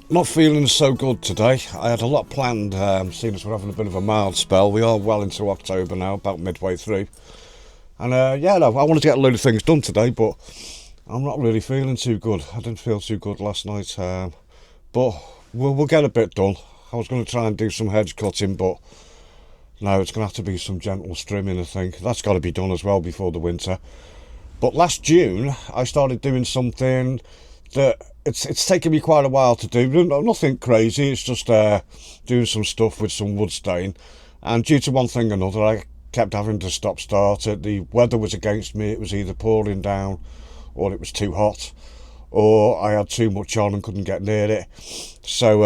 Not feeling so good today. I had a lot planned, seeing as we're having a bit of a mild spell. We are well into October now, about midway through. And yeah, no, I wanted to get a load of things done today, but I'm not really feeling too good. I didn't feel too good last night, but we'll get a bit done. I was going to try and do some hedge cutting, but no, it's going to have to be some gentle trimming, I think. That's got to be done as well before the winter. But last June, I started doing something that it's taken me quite a while to do. Nothing crazy. It's just doing some stuff with some wood stain. And due to one thing or another, I kept having to stop-start it. The weather was against me. It was either pouring down, or it was too hot, or I had too much on and couldn't get near it. So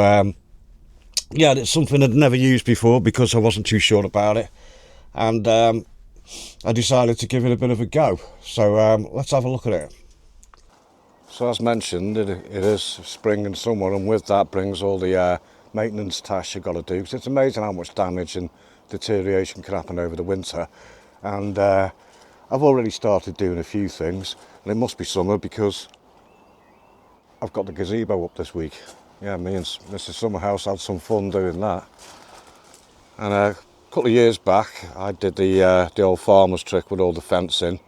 yeah, it's something I'd never used before because I wasn't too sure about it. And I decided to give it a bit of a go. So let's have a look at it. So as mentioned, it is spring and summer, and with that brings all the maintenance tasks you've got to do, because it's amazing how much damage and deterioration can happen over the winter. And I've already started doing a few things, and it must be summer because I've got the gazebo up this week. Yeah, me and Mrs. Summerhouse had some fun doing that. And a couple of years back, I did the old farmer's trick with all the fencing,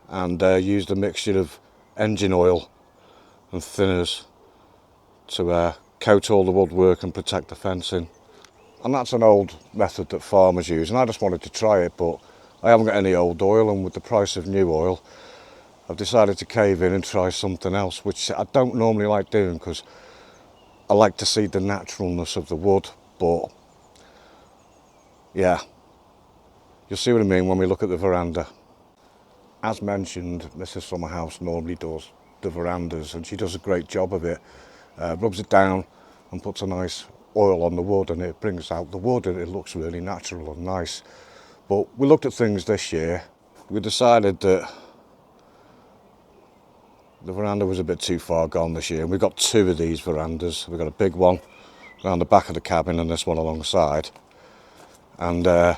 and used a mixture of engine oil and thinners to coat all the woodwork and protect the fencing. And that's an old method that farmers use, and I just wanted to try it, but I haven't got any old oil, and with the price of new oil, I've decided to cave in and try something else, which I don't normally like doing because I like to see the naturalness of the wood. But yeah, you'll see what I mean when we look at the veranda. As mentioned, Mrs. Summerhouse normally does the verandas, and she does a great job of it. Rubs it down and puts a nice oil on the wood, and it brings out the wood, and it looks really natural and nice. But we looked at things this year. We decided that the veranda was a bit too far gone this year, and we've got two of these verandas. We've got a big one around the back of the cabin and this one alongside. And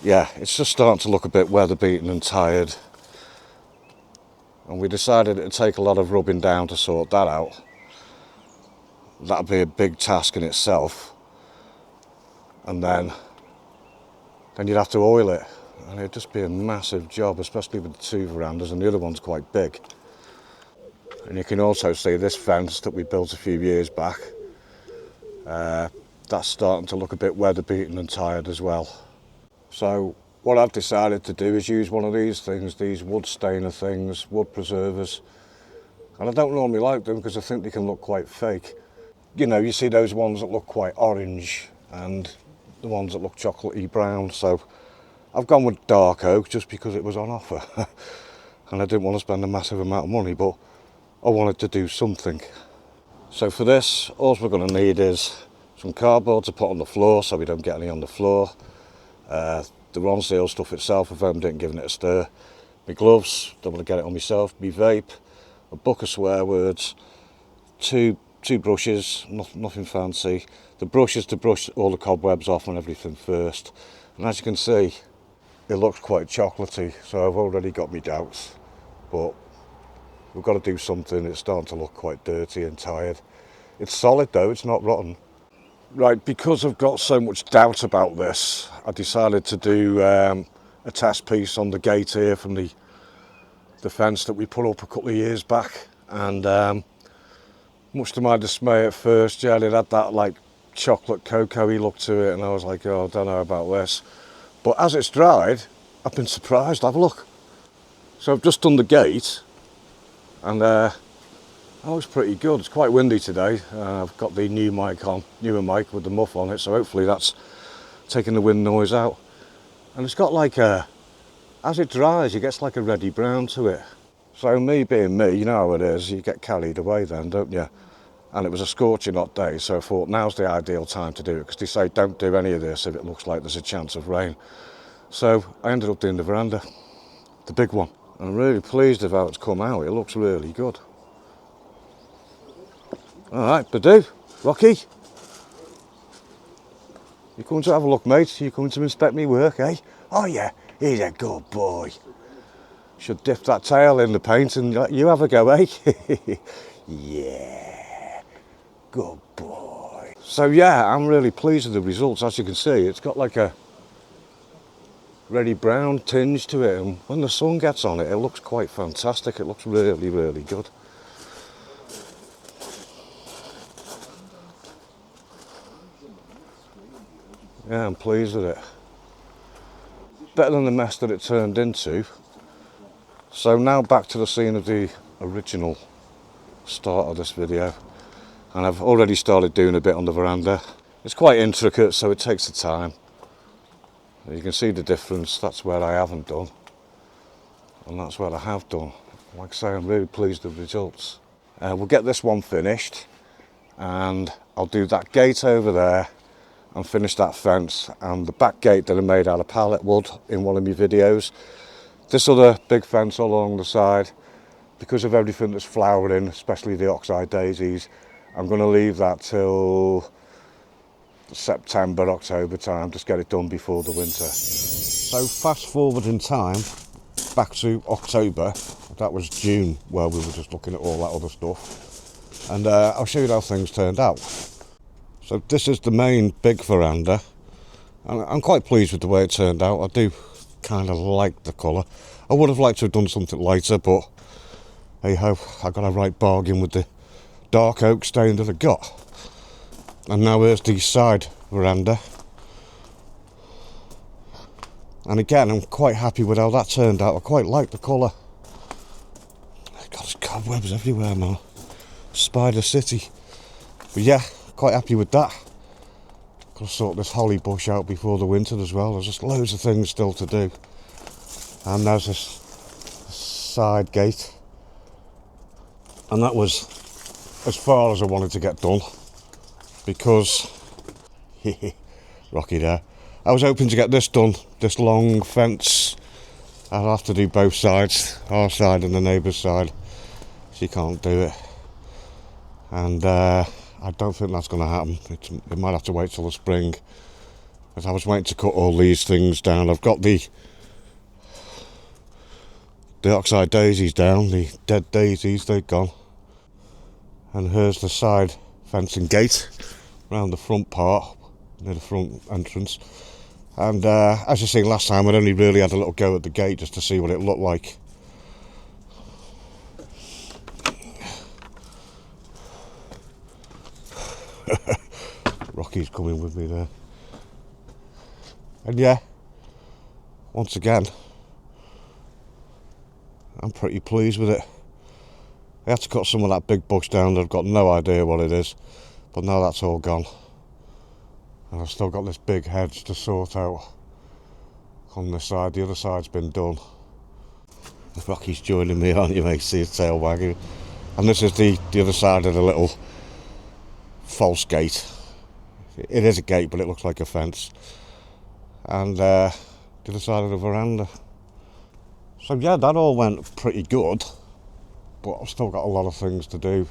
yeah, it's just starting to look a bit weather beaten and tired. And we decided it'd take a lot of rubbing down to sort that out. That'd be a big task in itself. And then you'd have to oil it. And it'd just be a massive job, especially with the two verandas, and the other one's quite big. And you can also see this fence that we built a few years back. That's starting to look a bit weather beaten and tired as well. So what I've decided to do is use one of these things, these wood stainer things, wood preservers. And I don't normally like them because I think they can look quite fake. You know, you see those ones that look quite orange and the ones that look chocolatey brown. So I've gone with dark oak just because it was on offer. And I didn't want to spend a massive amount of money, but I wanted to do something. So for this, all we're going to need is some cardboard to put on the floor so we don't get any on the floor. The Ronseal stuff itself, if I haven't given it a stir. My gloves, don't want to get it on myself. My vape, a book of swear words, two brushes, nothing fancy. The brush is to brush all the cobwebs off and everything first. And as you can see, it looks quite chocolatey, so I've already got my doubts. But we've got to do something. It's starting to look quite dirty and tired. It's solid though, it's not rotten. Right, because I've got so much doubt about this, I decided to do a test piece on the gate here from the fence that we put up a couple of years back. And much to my dismay at first, yeah, it had that like chocolate cocoa-y look to it, and I was like, oh, I don't know about this. But as it's dried, I've been surprised. Have a look. So I've just done the gate, and that looks pretty good. It's quite windy today. I've got the newer mic with the muff on it, so hopefully that's taking the wind noise out. And it's got like as it dries, it gets like a reddy brown to it. So me being me, you know how it is, you get carried away then, don't you? And it was a scorching hot day, so I thought now's the ideal time to do it, because they say don't do any of this if it looks like there's a chance of rain. So I ended up doing the veranda, the big one. And I'm really pleased with how it's come out. It looks really good. All right, Badoo, Rocky, you coming to have a look, mate? You coming to inspect me work, eh? Oh yeah, he's a good boy. Should dip that tail in the paint and let you have a go, eh? Yeah. Good boy. So yeah, I'm really pleased with the results. As you can see, it's got like a reddy brown tinge to it, and when the sun gets on it, it looks quite fantastic. It looks really, really good. Yeah, I'm pleased with it. Better than the mess that it turned into. So now back to the scene of the original start of this video, and I've already started doing a bit on the veranda. It's quite intricate, so it takes the time. You can see the difference. That's where I haven't done, and that's where I have done. Like I say, I'm really pleased with the results. We'll get this one finished, and I'll do that gate over there and finish that fence and the back gate that I made out of pallet wood in one of my videos. This other big fence all along the side, because of everything that's flowering, especially the oxeye daisies, I'm going to leave that till September, October time, just get it done before the winter. So fast forward in time, back to October, that was June where we were just looking at all that other stuff, and I'll show you how things turned out. So this is the main big veranda, and I'm quite pleased with the way it turned out. I do kind of like the colour. I would have liked to have done something lighter, but hey ho, I got a right bargain with the dark oak stain that I got. And now here's the side veranda, and again I'm quite happy with how that turned out. I quite like the colour. God, there's cobwebs everywhere now. Spider City. But yeah, quite happy with that. Got to sort this holly bush out before the winter as well. There's just loads of things still to do. And there's this side gate, and that was as far as I wanted to get done, because Rocky there, I was hoping to get this done, this long fence. I'll have to do both sides, our side and the neighbour's side. She can't do it, and I don't think that's going to happen. It might have to wait till the spring, because I was waiting to cut all these things down. I've got the oxeye daisies down, the dead daisies, they're gone. And here's the side fencing gate around the front part, near the front entrance. And as you seen last time, I'd only really had a little go at the gate just to see what it looked like. Rocky's coming with me there. And yeah, once again, I'm pretty pleased with it. I had to cut some of that big bush down. I've got no idea what it is, but now that's all gone, and I've still got this big hedge to sort out on this side. The other side's been done. Rocky's joining me, aren't you, mate? See his tail wagging. And this is the other side of the little false gate. It is a gate, but it looks like a fence. And the other side of the veranda. So yeah, that all went pretty good, but I've still got a lot of things to do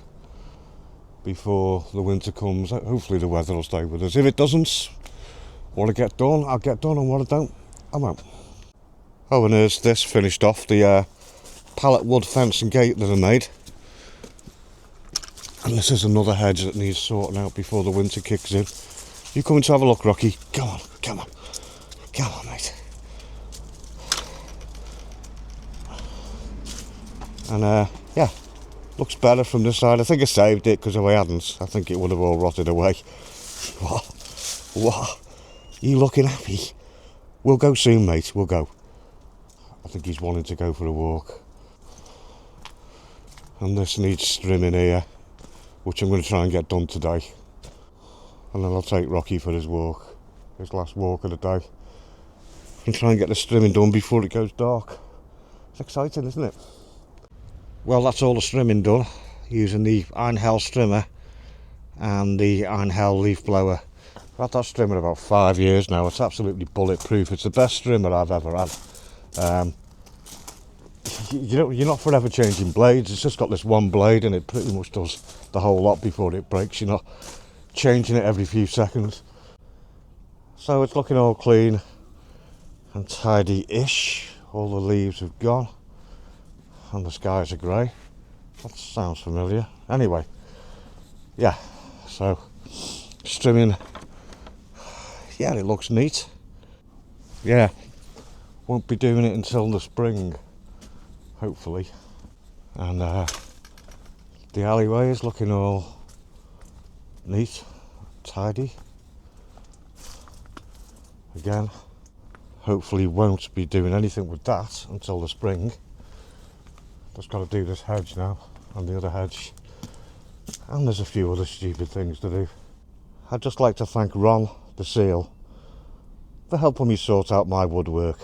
before the winter comes. Hopefully the weather will stay with us. If it doesn't, what I get done, I'll get done, and what I don't, I won't. Oh, and here's this finished off, the pallet wood fence and gate that I made. And this is another hedge that needs sorting out before the winter kicks in. You coming to have a look, Rocky? Come on, come on. Come on, mate. And yeah, looks better from this side. I think I saved it, because if I hadn't, I think it would have all rotted away. What? You looking happy? We'll go soon, mate, we'll go. I think he's wanting to go for a walk. And this needs trimming here, which I'm going to try and get done today. And then I'll take Rocky for his walk, his last walk of the day. And try and get the trimming done before it goes dark. It's exciting, isn't it? Well, that's all the trimming done, using the Einhell trimmer and the Einhell leaf blower. I've had that trimmer about 5 years now. It's absolutely bulletproof. It's the best trimmer I've ever had. You're not forever changing blades. It's just got this one blade, and it pretty much does the whole lot before it breaks. You're not changing it every few seconds. So it's looking all clean and tidy-ish. All the leaves have gone, and the skies are grey. That sounds familiar. Anyway, yeah, So trimming, yeah, it looks neat. Yeah, won't be doing it until the spring, hopefully. And the alleyway is looking all neat, tidy. Again, hopefully won't be doing anything with that until the spring. Just got to do this hedge now and the other hedge, and there's a few other stupid things to do. I'd just like to thank Ron the Seal for helping me sort out my woodwork.